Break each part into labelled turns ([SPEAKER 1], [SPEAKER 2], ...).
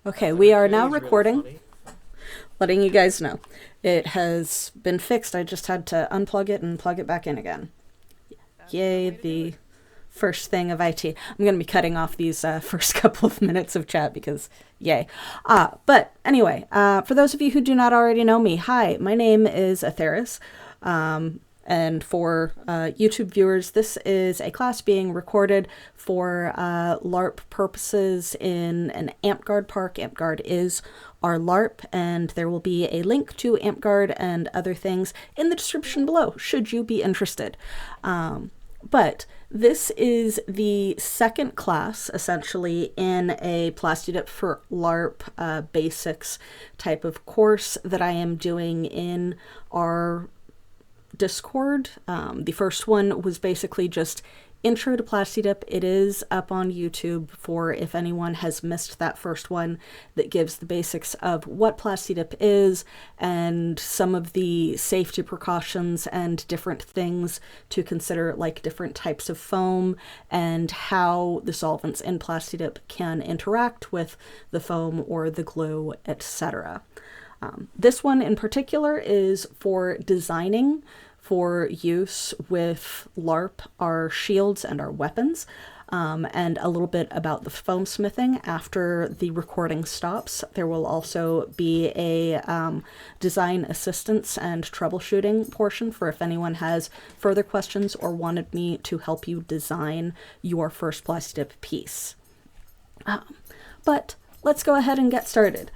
[SPEAKER 1] Okay, we are now
[SPEAKER 2] Really
[SPEAKER 1] recording,
[SPEAKER 2] funny.
[SPEAKER 1] letting you guys know. It has been fixed. I just had to unplug it and plug it back in again.
[SPEAKER 2] That's the
[SPEAKER 1] Yay,
[SPEAKER 2] way to do
[SPEAKER 1] the
[SPEAKER 2] it.
[SPEAKER 1] first thing of IT. I'm going to be cutting off these first couple of minutes of chat because yay. But anyway, for those of you who do not already know me, hi, my name is Atheris. And for YouTube viewers, this is a class being recorded for LARP purposes in an AmpGuard park. AmpGuard is our LARP, and there will be a link to AmpGuard and other things in the description below, should you be interested. But this is the second class, essentially, in a Plasti Dip for LARP basics type of course that I am doing in our Discord. The first one was basically just intro to Plasti Dip. It is up on YouTube for if anyone has missed that first one, that gives the basics of what Plasti Dip is and some of the safety precautions and different things to consider, like different types of foam and how the solvents in Plasti Dip can interact with the foam or the glue, etc. This one in particular is for designing for use with LARP, our shields and our weapons, and a little bit about the foam smithing after the recording stops. There will also be a design assistance and troubleshooting portion for if anyone has further questions or wanted me to help you design your first Plasti Dip piece. But let's go ahead and get started.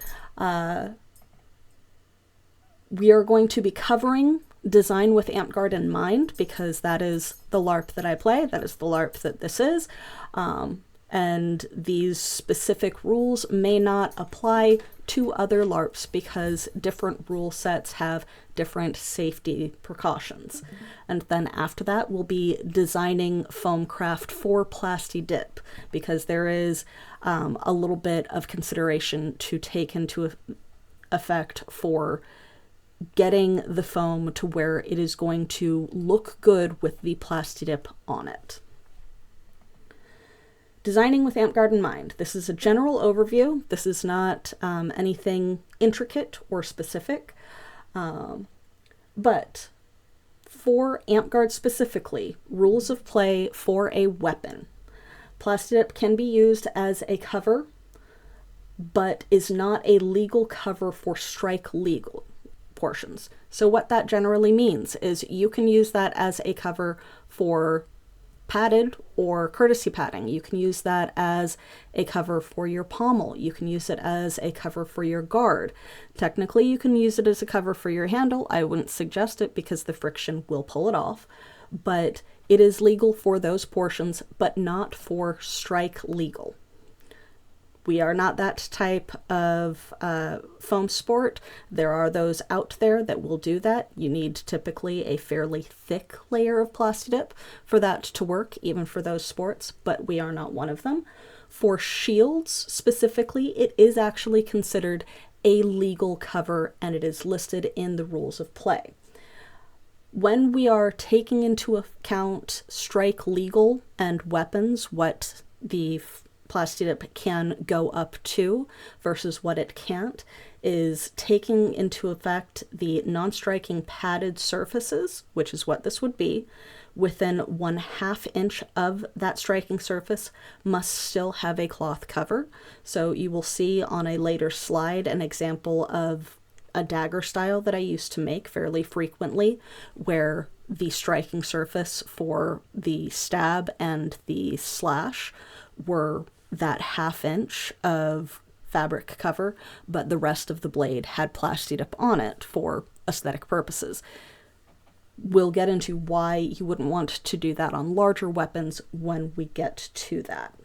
[SPEAKER 1] We are going to be covering design with AmpGuard in mind because that is the LARP that I play. That is the LARP that this is. And these specific rules may not apply to other LARPs because different rule sets have different safety precautions. And then after that, we'll be designing foam craft for Plasti Dip because there is a little bit of consideration to take into effect for getting the foam to where it is going to look good with the Plasti Dip on it. Designing with AmpGuard in mind. This is a general overview. This is not anything intricate or specific. But for AmpGuard specifically, rules of play for a weapon. Plasti Dip can be used as a cover, but is not a legal cover for strike legal portions. So what that generally means is you can use that as a cover for padded or courtesy padding. You can use that as a cover for your pommel. You can use it as a cover for your guard. Technically, you can use it as a cover for your handle. I wouldn't suggest it because the friction will pull it off, but it is legal for those portions, but not for strike legal. We are not that type of foam sport. There are those out there that will do that. You need typically a fairly thick layer of Plasti Dip for that to work, even for those sports, but we are not one of them. For shields specifically, it is actually considered a legal cover and it is listed in the rules of play. When we are taking into account strike legal and weapons, what the Plasti Dip can go up to versus what it can't, is taking into effect the non-striking padded surfaces, which is what this would be, within 1/2 inch of that striking surface must still have a cloth cover. So you will see on a later slide an example of a dagger style that I used to make fairly frequently, where the striking surface for the stab and the slash were that 1/2 inch of fabric cover, but the rest of the blade had Plasti Dip on it for aesthetic purposes. We'll get into why you wouldn't want to do that on larger weapons when we get to that.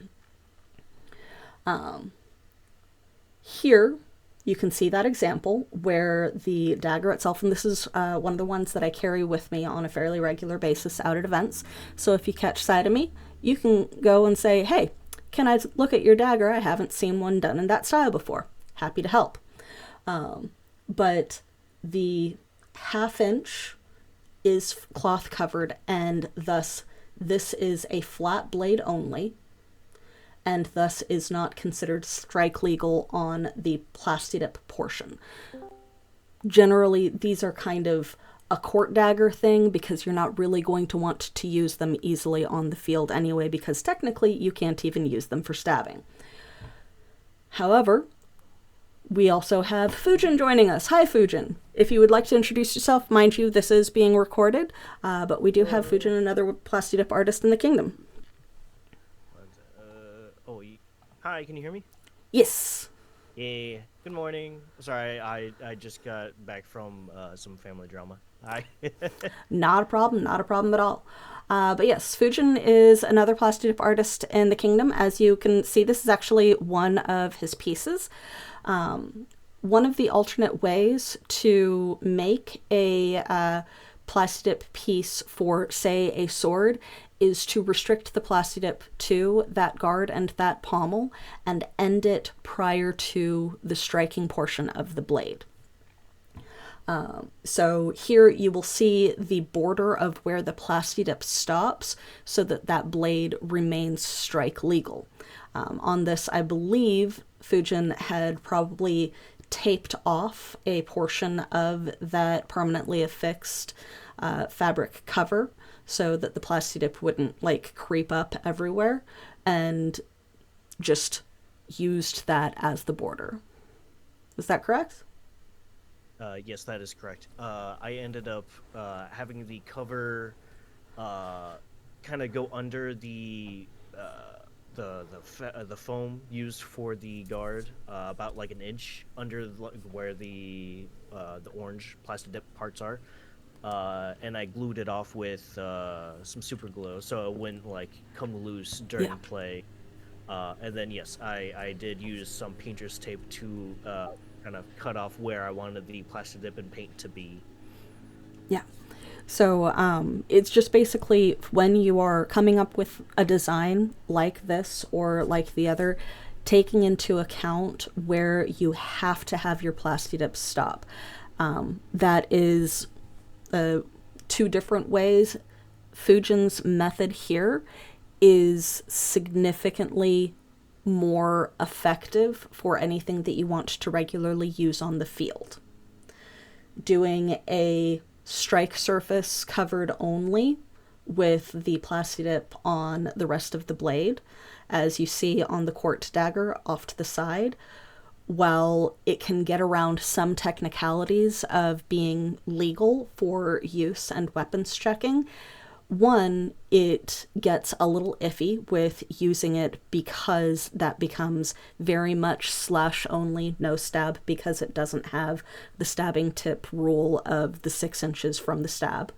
[SPEAKER 1] Here you can see that example where the dagger itself, and this is one of the ones that I carry with me on a fairly regular basis out at events. So if you catch sight of me, you can go and say, hey, can I look at your dagger? I haven't seen one done in that style before. Happy to help. But the 1/2 inch is cloth covered, and thus this is a flat blade only. and thus is not considered strike legal on the Plasti Dip portion. Generally, these are kind of a court dagger thing because you're not really going to want to use them easily on the field anyway, because technically you can't even use them for stabbing. However, we also have Fujin joining us. Hi, Fujin. If you would like to introduce yourself, mind you, this is being recorded, but we do have Fujin, another Plasti Dip artist in the kingdom.
[SPEAKER 2] Hi, can you hear me?
[SPEAKER 1] Yes.
[SPEAKER 2] Yeah, good morning. Sorry, I just got back from some family drama. Hi.
[SPEAKER 1] Not a problem at all. But yes, Fujin is another Plasti Dip artist in the kingdom. As you can see, this is actually one of his pieces. One of the alternate ways to make a Plasti Dip piece for, say, a sword is to restrict the Plasti Dip to that guard and that pommel and end it prior to the striking portion of the blade. So here you will see the border of where the Plasti Dip stops so that that blade remains strike legal. On this, I believe Fujin had probably taped off a portion of that permanently affixed fabric cover so that the Plasti Dip wouldn't creep up everywhere, and just used that as the border. Is that correct?
[SPEAKER 2] Yes, that is correct. I ended up having the cover kind of go under the foam used for the guard, about an inch under where the orange Plasti Dip parts are, and I glued it off with some super glue so it wouldn't come loose during play. And then yes, I did use some painter's tape to kind of cut off where I wanted the Plasti Dip and paint to be.
[SPEAKER 1] Yeah. So it's just basically when you are coming up with a design like this or like the other, taking into account where you have to have your Plasti Dip stop. That is two different ways. Fujin's method here is significantly more effective for anything that you want to regularly use on the field. Doing a strike surface covered only with the Plasti Dip on the rest of the blade, as you see on the court dagger off to the side, while it can get around some technicalities of being legal for use and weapons checking, one, it gets a little iffy with using it because that becomes very much slash only, no stab, because it doesn't have the stabbing tip rule of the 6 inches from the stab,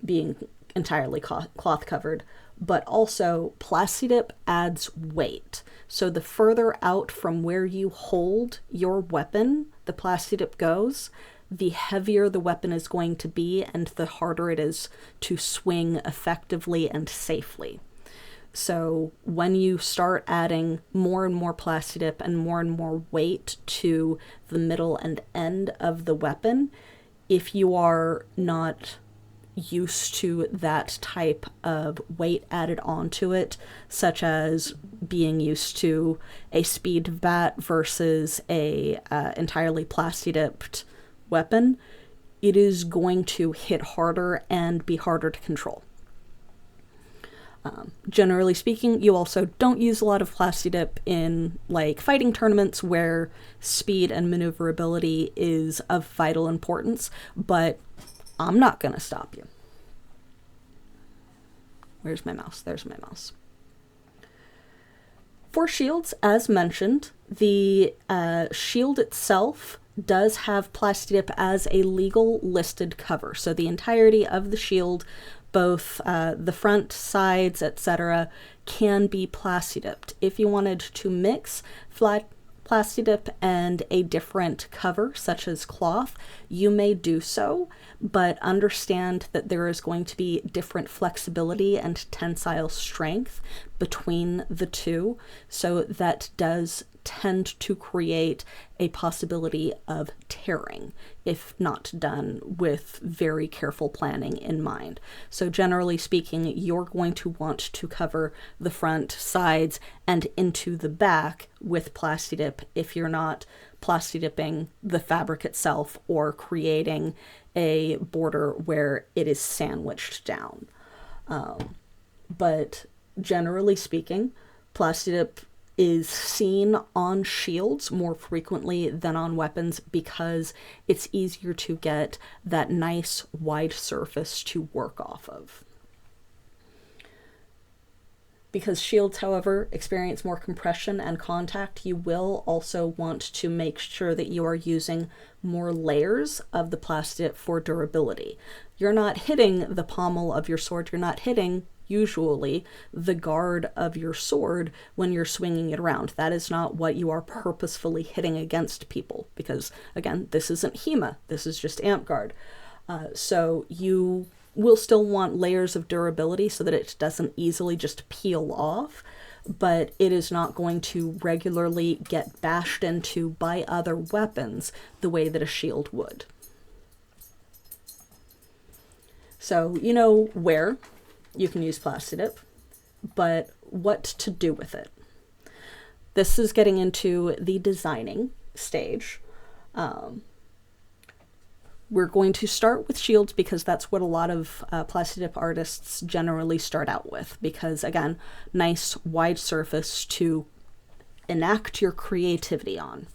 [SPEAKER 1] being entirely cloth covered. But also, Plasti Dip adds weight. So the further out from where you hold your weapon the Plasti Dip goes, the heavier the weapon is going to be and the harder it is to swing effectively and safely. So when you start adding more and more Plasti Dip and more weight to the middle and end of the weapon, if you are not used to that type of weight added onto it, such as being used to a speed bat versus a entirely Plasti Dipped weapon, it is going to hit harder and be harder to control. Generally speaking, you also don't use a lot of Plasti Dip in fighting tournaments where speed and maneuverability is of vital importance, but I'm not gonna stop you. Where's my mouse? There's my mouse. For shields, as mentioned, the shield itself does have Plasti Dip as a legal listed cover. So the entirety of the shield, both the front, sides, etc., can be Plasti Dipped. If you wanted to mix Plasti Dip and a different cover, such as cloth, you may do so, but understand that there is going to be different flexibility and tensile strength between the two. So that does tend to create a possibility of tearing if not done with very careful planning in mind. So generally speaking, you're going to want to cover the front, sides, and into the back with Plasti Dip if you're not Plasti Dipping the fabric itself or creating a border where it is sandwiched down. But generally speaking, Plasti Dip is seen on shields more frequently than on weapons because it's easier to get that nice wide surface to work off of. Because shields, however, experience more compression and contact, you will also want to make sure that you are using more layers of the Plasti Dip for durability. You're not hitting the pommel of your sword, you're not hitting usually the guard of your sword when you're swinging it around. That is not what you are purposefully hitting against people, because again, this isn't HEMA, this is just Amtgard. So you will still want layers of durability so that it doesn't easily just peel off, but it is not going to regularly get bashed into by other weapons the way that a shield would. So you know where you can use Plasti Dip, but what to do with it. This is getting into the designing stage. We're going to start with shields because that's what a lot of Plasti Dip artists generally start out with, because again, nice wide surface to enact your creativity on.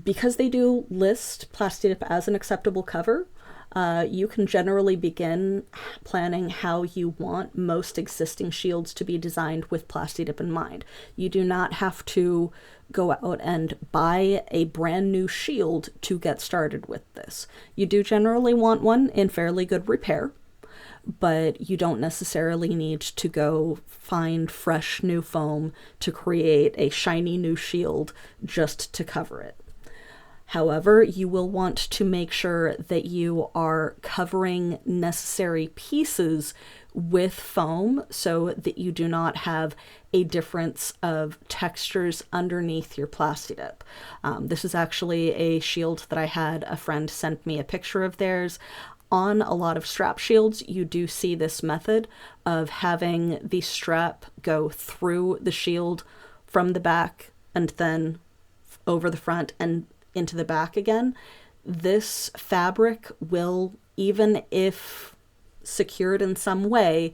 [SPEAKER 1] Because they do list Plasti Dip as an acceptable cover, you can generally begin planning how you want most existing shields to be designed with Plasti Dip in mind. You do not have to go out and buy a brand new shield to get started with this. You do generally want one in fairly good repair, but you don't necessarily need to go find fresh new foam to create a shiny new shield just to cover it. However, you will want to make sure that you are covering necessary pieces with foam so that you do not have a difference of textures underneath your Plasti Dip. This is actually a shield that I had a friend send me a picture of theirs. On a lot of strap shields, you do see this method of having the strap go through the shield from the back and then over the front and into the back again. This fabric will, even if secured in some way,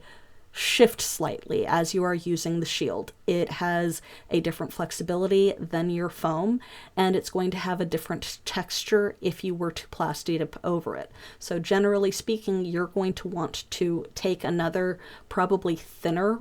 [SPEAKER 1] shift slightly as you are using the shield. It has a different flexibility than your foam, and it's going to have a different texture if you were to Plasti Dip over it. So generally speaking, you're going to want to take another, probably thinner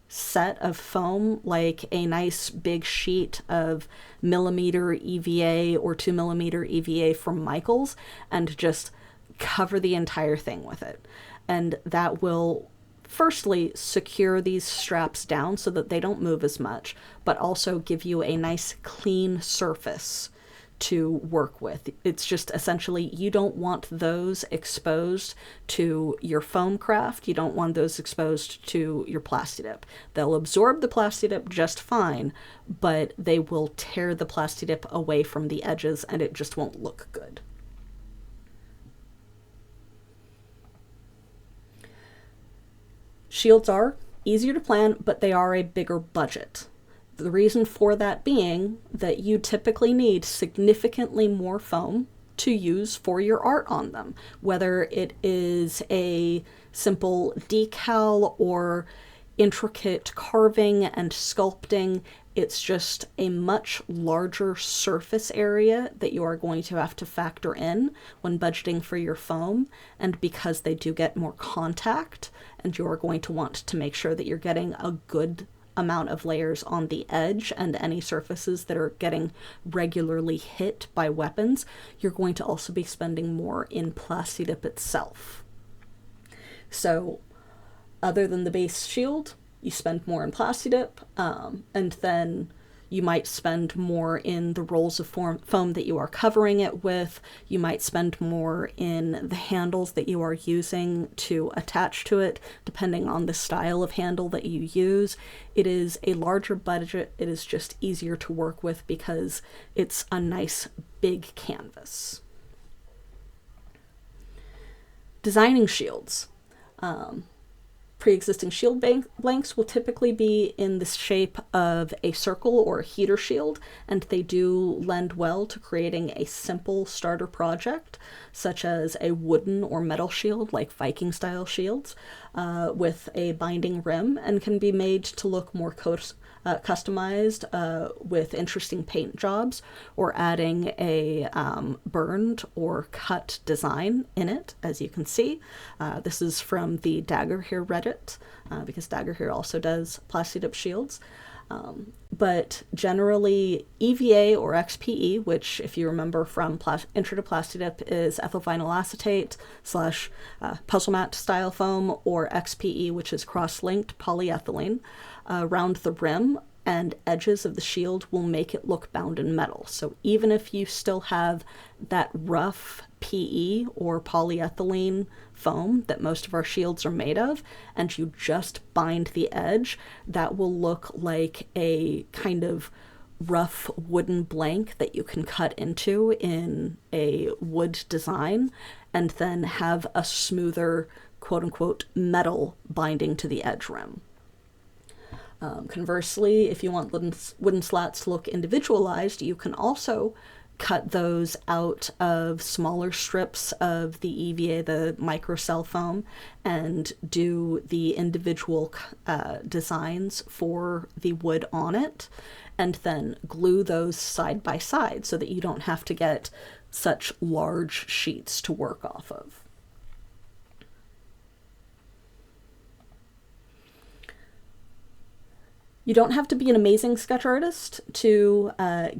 [SPEAKER 1] set of foam, like a nice big sheet of millimeter EVA or 2mm EVA from Michaels, and just cover the entire thing with it. And that will firstly secure these straps down so that they don't move as much, but also give you a nice clean surface to work with. It's just essentially, you don't want those exposed to your foam craft. You don't want those exposed to your Plasti Dip. They'll absorb the Plasti Dip just fine, but they will tear the Plasti Dip away from the edges and it just won't look good. Shields are easier to plan, but they are a bigger budget. The reason for that being that you typically need significantly more foam to use for your art on them, whether it is a simple decal or intricate carving and sculpting. It's just a much larger surface area that you are going to have to factor in when budgeting for your foam, and because they do get more contact, and you are going to want to make sure that you're getting a good amount of layers on the edge and any surfaces that are getting regularly hit by weapons, you're going to also be spending more in Plasti Dip itself. So other than the base shield, you spend more in Plasti Dip, and then You might spend more in the rolls of foam that you are covering it with. You might spend more in the handles that you are using to attach to it, depending on the style of handle that you use. It is a larger budget. It is just easier to work with because it's a nice big canvas. Designing shields. Pre-existing shield blanks will typically be in the shape of a circle or a heater shield, and they do lend well to creating a simple starter project, such as a wooden or metal shield like Viking style shields, with a binding rim, and can be made to look more customized with interesting paint jobs, or adding a burned or cut design in it, as you can see. This is from the Dagger Here Reddit, because Dagger Here also does Plasti Dip shields. But generally, EVA or XPE, which, if you remember from Intro to Plasti Dip, is ethyl vinyl acetate / puzzle mat style foam, or XPE, which is cross-linked polyethylene, around the rim and edges of the shield will make it look bound in metal. So even if you still have that rough PE or polyethylene foam that most of our shields are made of, and you just bind the edge, that will look like a kind of rough wooden blank that you can cut into in a wood design, and then have a smoother, quote-unquote, metal binding to the edge rim. Conversely, if you want wooden slats to look individualized, you can also cut those out of smaller strips of the EVA, the microcell foam, and do the individual designs for the wood on it, and then glue those side by side so that you don't have to get such large sheets to work off of. You don't have to be an amazing sketch artist to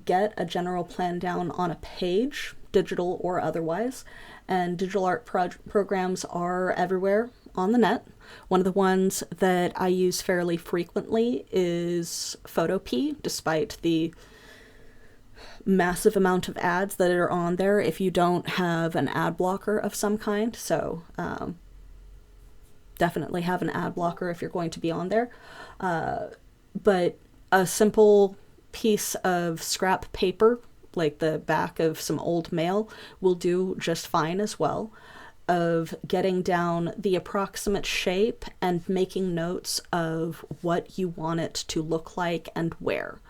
[SPEAKER 1] get a general plan down on a page, digital or otherwise, and digital art programs are everywhere on the net. One of the ones that I use fairly frequently is Photopea, despite the massive amount of ads that are on there if you don't have an ad blocker of some kind. So definitely have an ad blocker if you're going to be on there. But a simple piece of scrap paper, like the back of some old mail, will do just fine as well, of getting down the approximate shape and making notes of what you want it to look like and where.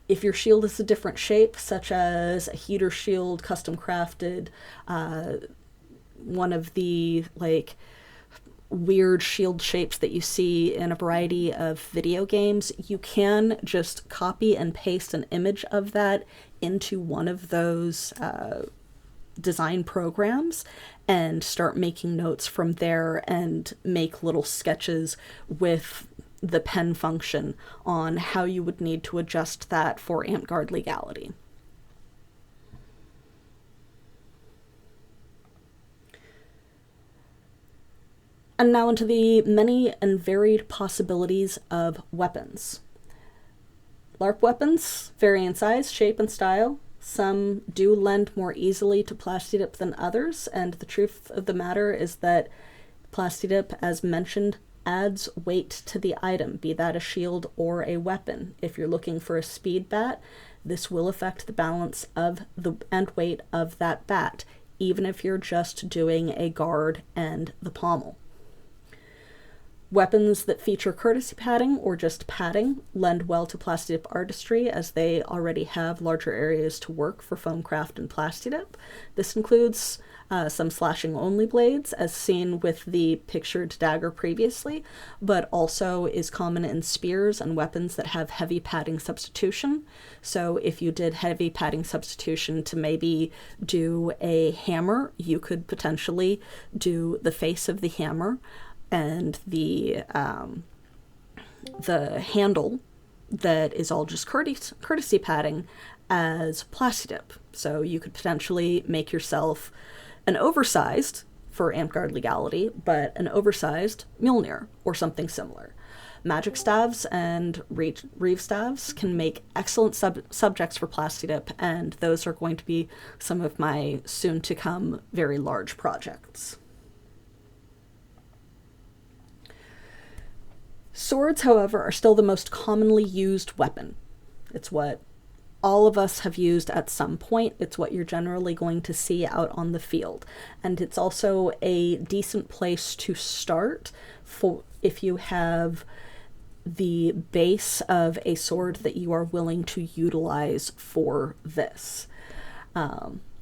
[SPEAKER 1] If your shield is a different shape, such as a heater shield, custom crafted, one of the weird shield shapes that you see in a variety of video games, you can just copy and paste an image of that into one of those design programs and start making notes from there and make little sketches with the pen function on how you would need to adjust that for AmpGuard legality. And now into the many and varied possibilities of weapons. LARP weapons vary in size, shape, and style. Some do lend more easily to Plasti Dip than others, and the truth of the matter is that Plasti Dip, as mentioned, adds weight to the item, be that a shield or a weapon. If you're looking for a speed bat, this will affect the balance of the and weight of that bat, even if you're just doing a guard and the pommel. Weapons that feature courtesy padding or just padding lend well to Plasti Dip artistry, as they already have larger areas to work for foamcraft and Plasti Dip. This includes some slashing only blades, as seen with the pictured dagger previously, but also is common in spears and weapons that have heavy padding substitution. So if you did heavy padding substitution to maybe do a hammer, you could potentially do the face of the hammer and the handle that is all just courtesy padding as Plasti Dip. So you could potentially make yourself an oversized, for AmpGuard legality, but an oversized Mjolnir or something similar. magic staves and reeve staves can make excellent subjects for Plasti Dip, and those are going to be some of my soon-to-come very large projects. Swords, however, are still the most commonly used weapon. It's what all of us have used at some point. It's what you're generally going to see out on the field. And it's also a decent place to start for if you have the base of a sword that you are willing to utilize for this.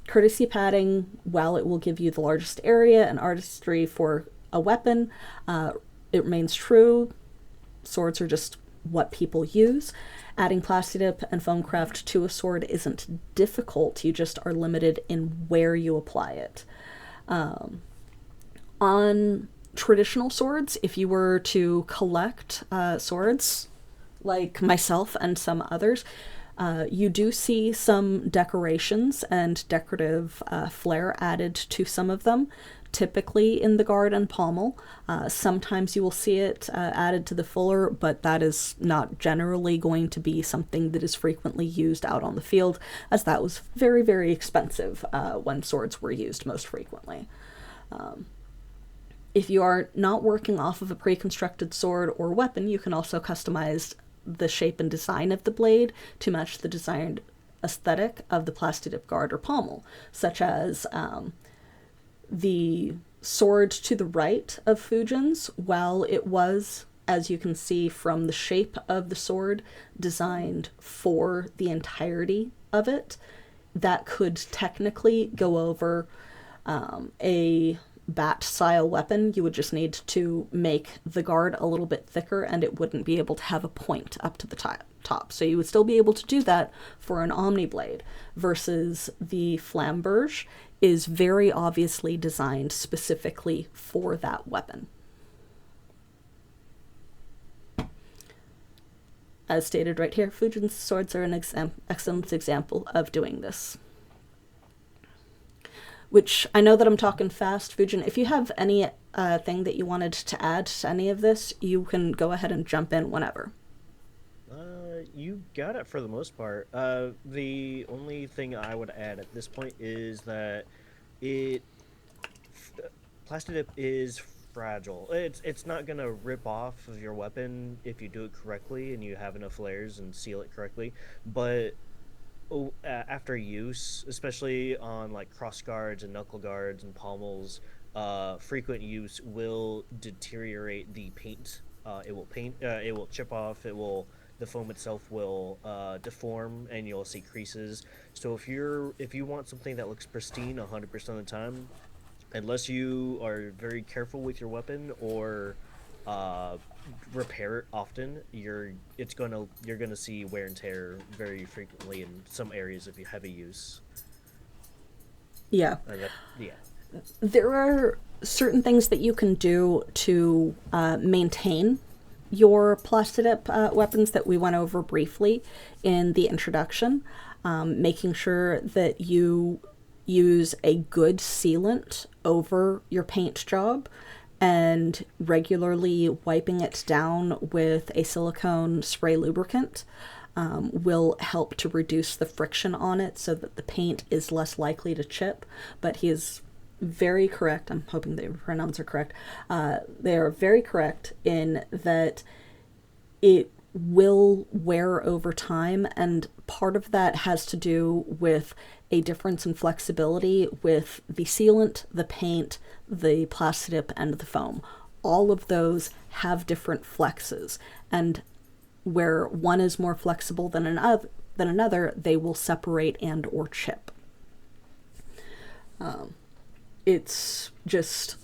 [SPEAKER 1] Courtesy padding, while it will give you the largest area and artistry for a weapon, it remains true. Swords are just what people use. Adding Plasti Dip and Foamcraft to a sword isn't difficult, you just are limited in where you apply it. On traditional swords, if you were to collect swords, like myself and some others, you do see some decorations and decorative flair added to some of them, typically in the guard and pommel. Sometimes you will see it added to the fuller, but that is not generally going to be something that is frequently used out on the field, as that was very, very expensive when swords were used most frequently. If you are not working off of a pre-constructed sword or weapon, you can also customize the shape and design of the blade to match the designed aesthetic of the Plasti Dip guard or pommel, such as the sword to the right of Fujin's, while it was, as you can see from the shape of the sword, designed for the entirety of it, that could technically go over a bat-style weapon. You would just need to make the guard a little bit thicker, and it wouldn't be able to have a point up to the top. So you would still be able to do that for an Omni Blade, versus the Flamberge is very obviously designed specifically for that weapon. As stated right here, Fujin's swords are an excellent example of doing this. Which, I know that I'm talking fast, Fujin. If you have any thing that you wanted to add to any of this, you can go ahead and jump in whenever.
[SPEAKER 2] You got it for the most part. The only thing I would add at this point is that Plasti Dip is fragile. It's not gonna rip off of your weapon if you do it correctly and you have enough layers and seal it correctly, but after use, especially on like cross guards and knuckle guards and pommels, frequent use will deteriorate the paint. It will chip off. The foam itself will deform, and you'll see creases. So if you want something that looks pristine 100% of the time, unless you are very careful with your weapon or repair it often, you're gonna see wear and tear very frequently in some areas of heavy use.
[SPEAKER 1] Yeah.
[SPEAKER 2] Yeah.
[SPEAKER 1] There are certain things that you can do to maintain your Plasti Dip weapons that we went over briefly in the introduction, making sure that you use a good sealant over your paint job and regularly wiping it down with a silicone spray lubricant will help to reduce the friction on it so that the paint is less likely to chip. But he is very correct. I'm hoping the pronouns are correct. They are very correct in that it will wear over time, and part of that has to do with a difference in flexibility with the sealant, the paint, the Plasti Dip, and the foam. All of those have different flexes, and where one is more flexible than another, they will separate and or chip. It's just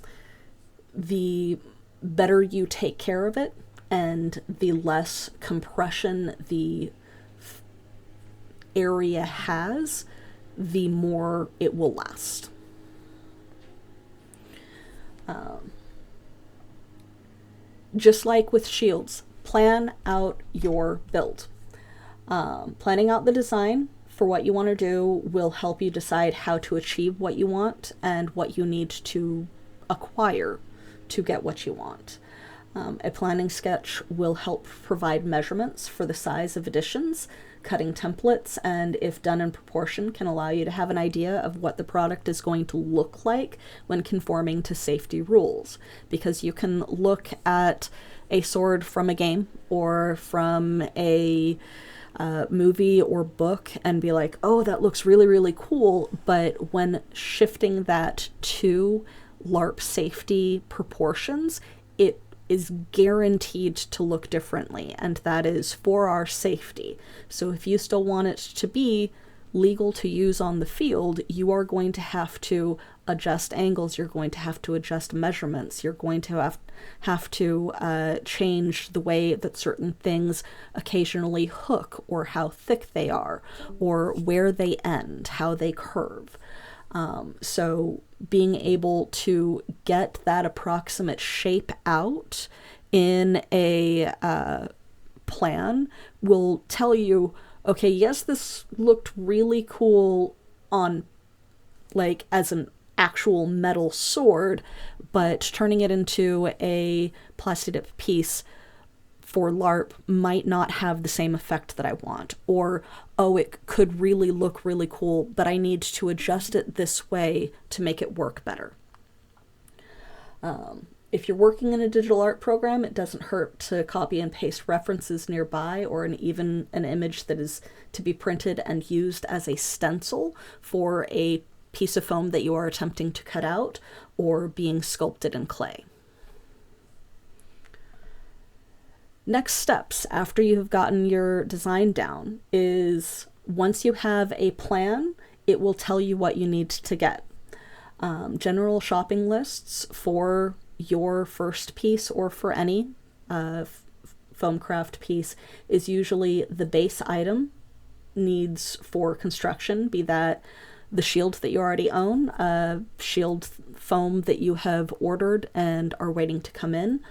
[SPEAKER 1] the better you take care of it and the less compression the area has, the more it will last. Just like with shields, plan out your build. Planning out the design for what you want to do will help you decide how to achieve what you want and what you need to acquire to get what you want. A planning sketch will help provide measurements for the size of additions, cutting templates, and if done in proportion, can allow you to have an idea of what the product is going to look like when conforming to safety rules. Because you can look at a sword from a game or from a movie or book and be like, oh, that looks really, really cool, but when shifting that to LARP safety proportions, it is guaranteed to look differently, and that is for our safety. So if you still want it to be legal to use on the field, you are going to have to adjust angles, you're going to have to adjust measurements, you're going to have to change the way that certain things occasionally hook, or how thick they are, or where they end, how they curve. So being able to get that approximate shape out in a plan will tell you, okay, yes, this looked really cool on, like, as an actual metal sword, but turning it into a Plasti piece for LARP might not have the same effect that I want. Or, oh, it could really look really cool, but I need to adjust it this way to make it work better. If you're working in a digital art program, it doesn't hurt to copy and paste references nearby, or even an image that is to be printed and used as a stencil for a piece of foam that you are attempting to cut out or being sculpted in clay. Next steps after you have gotten your design down is, once you have a plan, it will tell you what you need to get. General shopping lists for your first piece, or for any foam craft piece, is usually the base item needs for construction, be that the shield that you already own, shield foam that you have ordered and are waiting to come in,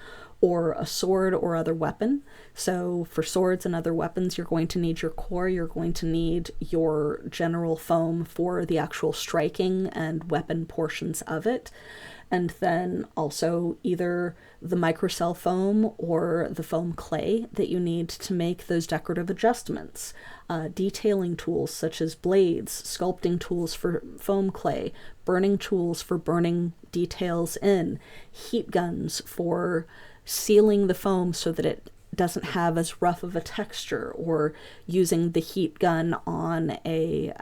[SPEAKER 1] or a sword or other weapon. So for swords and other weapons, you're going to need your core, you're going to need your general foam for the actual striking and weapon portions of it. And then also either the microcell foam or the foam clay that you need to make those decorative adjustments. Detailing tools such as blades, sculpting tools for foam clay, burning tools for burning details in, heat guns for sealing the foam so that it doesn't have as rough of a texture, or using the heat gun on a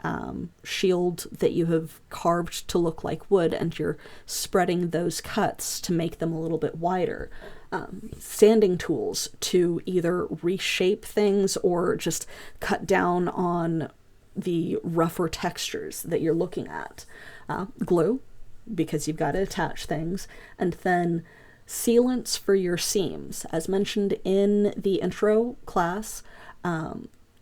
[SPEAKER 1] shield that you have carved to look like wood, and you're spreading those cuts to make them a little bit wider. Sanding tools to either reshape things or just cut down on the rougher textures that you're looking at. Glue, because you've got to attach things, and then sealants for your seams. As mentioned in the intro class,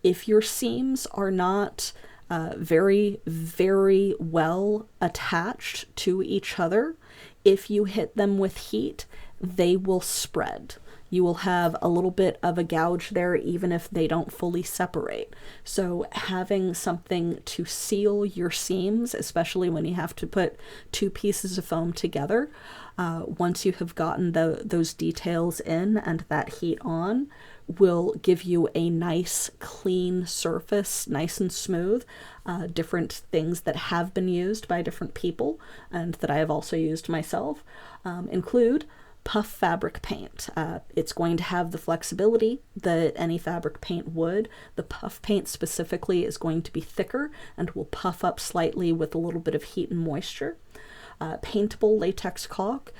[SPEAKER 1] if your seams are not very, very well attached to each other, if you hit them with heat, they will spread. You will have a little bit of a gouge there even if they don't fully separate. So having something to seal your seams, especially when you have to put two pieces of foam together, once you have gotten those details in and that heat on, will give you a nice clean surface, nice and smooth. Different things that have been used by different people and that I have also used myself include puff fabric paint. It's going to have the flexibility that any fabric paint would. The puff paint specifically is going to be thicker and will puff up slightly with a little bit of heat and moisture. Paintable latex caulk.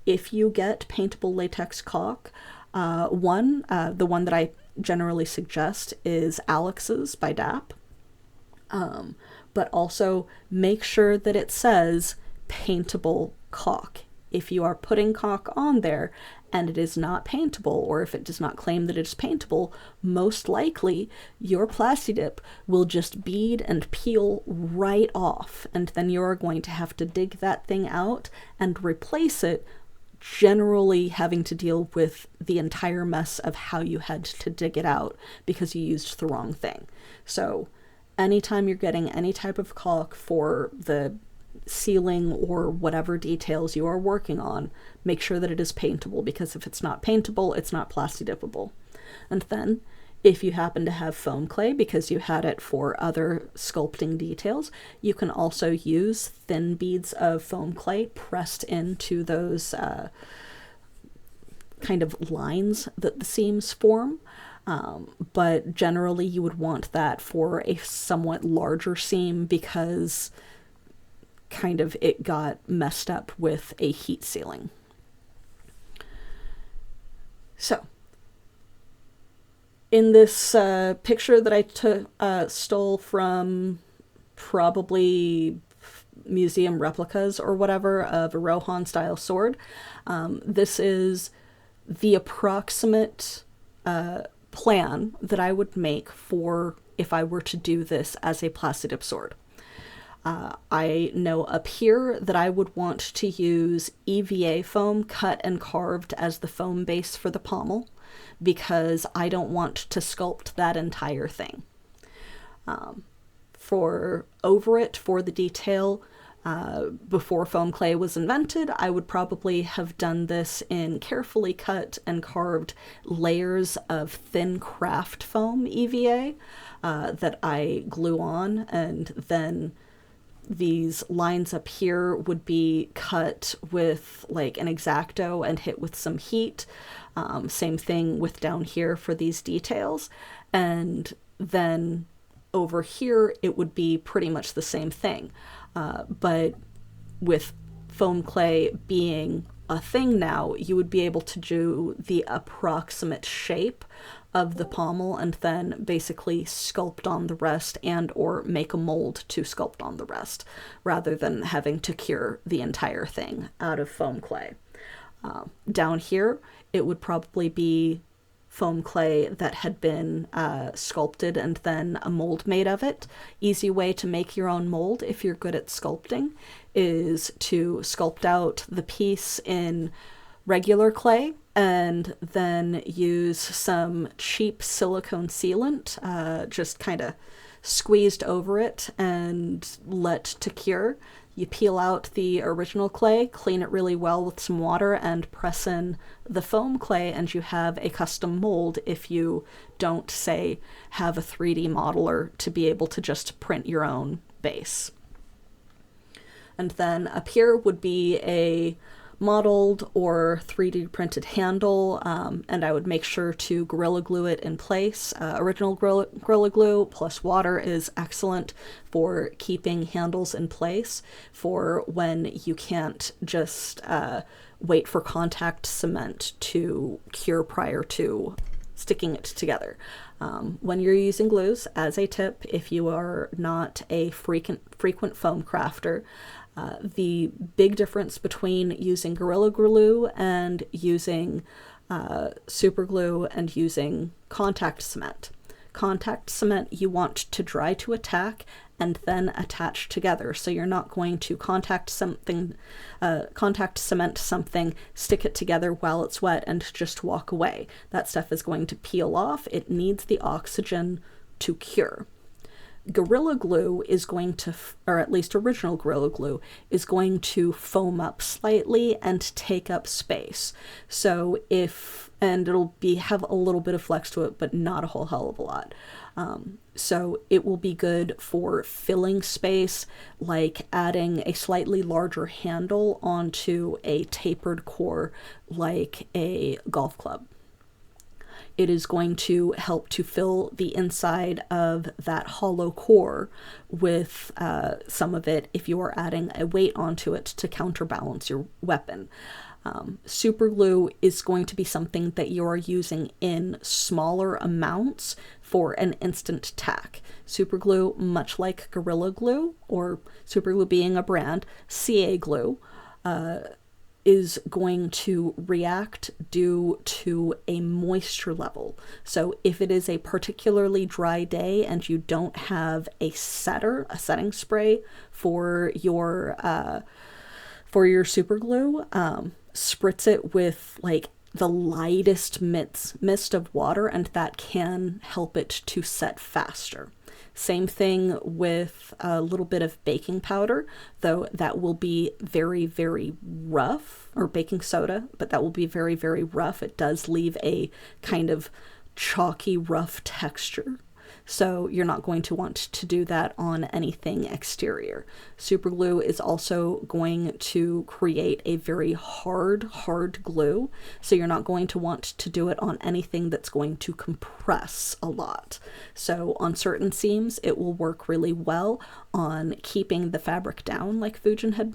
[SPEAKER 1] If you get paintable latex caulk, the one that I generally suggest is Alex's by DAP. But also make sure that it says paintable caulk. If you are putting caulk on there and it is not paintable, or if it does not claim that it is paintable, most likely your Plasti dip will just bead and peel right off, and then you're going to have to dig that thing out and replace it, generally having to deal with the entire mess of how you had to dig it out because you used the wrong thing. So anytime you're getting any type of caulk for the ceiling or whatever details you are working on, make sure that it is paintable, because if it's not paintable, it's not Plasti dippable. And then if you happen to have foam clay because you had it for other sculpting details, you can also use thin beads of foam clay pressed into those kind of lines that the seams form. But generally you would want that for a somewhat larger seam because kind of it got messed up with a heat sealing. So in this picture that I stole from probably museum replicas or whatever of a Rohan style sword, this is the approximate plan that I would make for if I were to do this as a Plasti dip sword. I know up here that I would want to use EVA foam cut and carved as the foam base for the pommel, because I don't want to sculpt that entire thing. For the detail, before foam clay was invented, I would probably have done this in carefully cut and carved layers of thin craft foam EVA that I glue on, and then these lines up here would be cut with like an X-Acto and hit with some heat. Same thing with down here for these details. And then over here, it would be pretty much the same thing. But with foam clay being a thing now, you would be able to do the approximate shape of the pommel and then basically sculpt on the rest and or make a mold to sculpt on the rest, rather than having to cure the entire thing out of foam clay. Down here, it would probably be foam clay that had been sculpted and then a mold made of it. Easy way to make your own mold if you're good at sculpting is to sculpt out the piece in regular clay and then use some cheap silicone sealant, just kind of squeezed over it and let to cure. You peel out the original clay, clean it really well with some water, and press in the foam clay, and you have a custom mold if you don't, say, have a 3D modeler to be able to just print your own base. And then up here would be a modeled or 3D printed handle, and I would make sure to Gorilla Glue it in place. Original Gorilla Glue plus water is excellent for keeping handles in place for when you can't just wait for contact cement to cure prior to sticking it together. When you're using glues, as a tip, if you are not a frequent foam crafter, the big difference between using Gorilla Glue and using super glue and using contact cement. Contact cement you want to dry to attack and then attach together. So you're not going to contact cement something, stick it together while it's wet and just walk away. That stuff is going to peel off. It needs the oxygen to cure. Gorilla Glue is going to, or at least original Gorilla Glue, is going to foam up slightly and take up space. So and it'll have a little bit of flex to it, but not a whole hell of a lot. So it will be good for filling space, like adding a slightly larger handle onto a tapered core, like a golf club. It is going to help to fill the inside of that hollow core with some of it if you are adding a weight onto it to counterbalance your weapon. Super glue is going to be something that you are using in smaller amounts for an instant attack. Super glue, much like Gorilla Glue, or Super Glue being a brand, CA glue, is going to react due to a moisture level. So if it is a particularly dry day and you don't have a setting spray for your super glue, spritz it with like the lightest mist of water, and that can help it to set faster. Same thing with a little bit of baking powder, though that will be very, very rough, or baking soda, but that will be very, very rough. It does leave a kind of chalky, rough texture. So you're not going to want to do that on anything exterior. Super glue is also going to create a very hard glue. So you're not going to want to do it on anything that's going to compress a lot. So on certain seams, it will work really well on keeping the fabric down, like Fujin had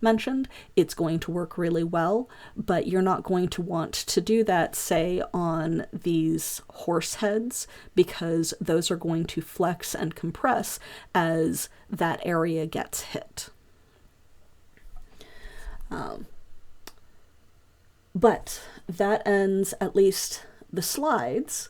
[SPEAKER 1] mentioned. It's going to work really well, but you're not going to want to do that, say, on these horse heads, because those are going to flex and compress as that area gets hit. But that ends at least the slides.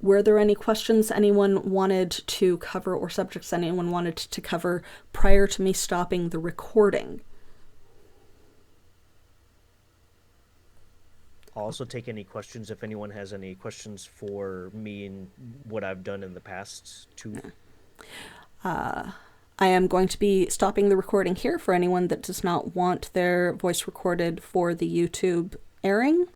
[SPEAKER 1] Were there any questions anyone wanted to cover, or subjects anyone wanted to cover prior to me stopping the recording?
[SPEAKER 2] I'll also take any questions if anyone has any questions for me and what I've done in the past too.
[SPEAKER 1] I am going to be stopping the recording here for anyone that does not want their voice recorded for the YouTube airing.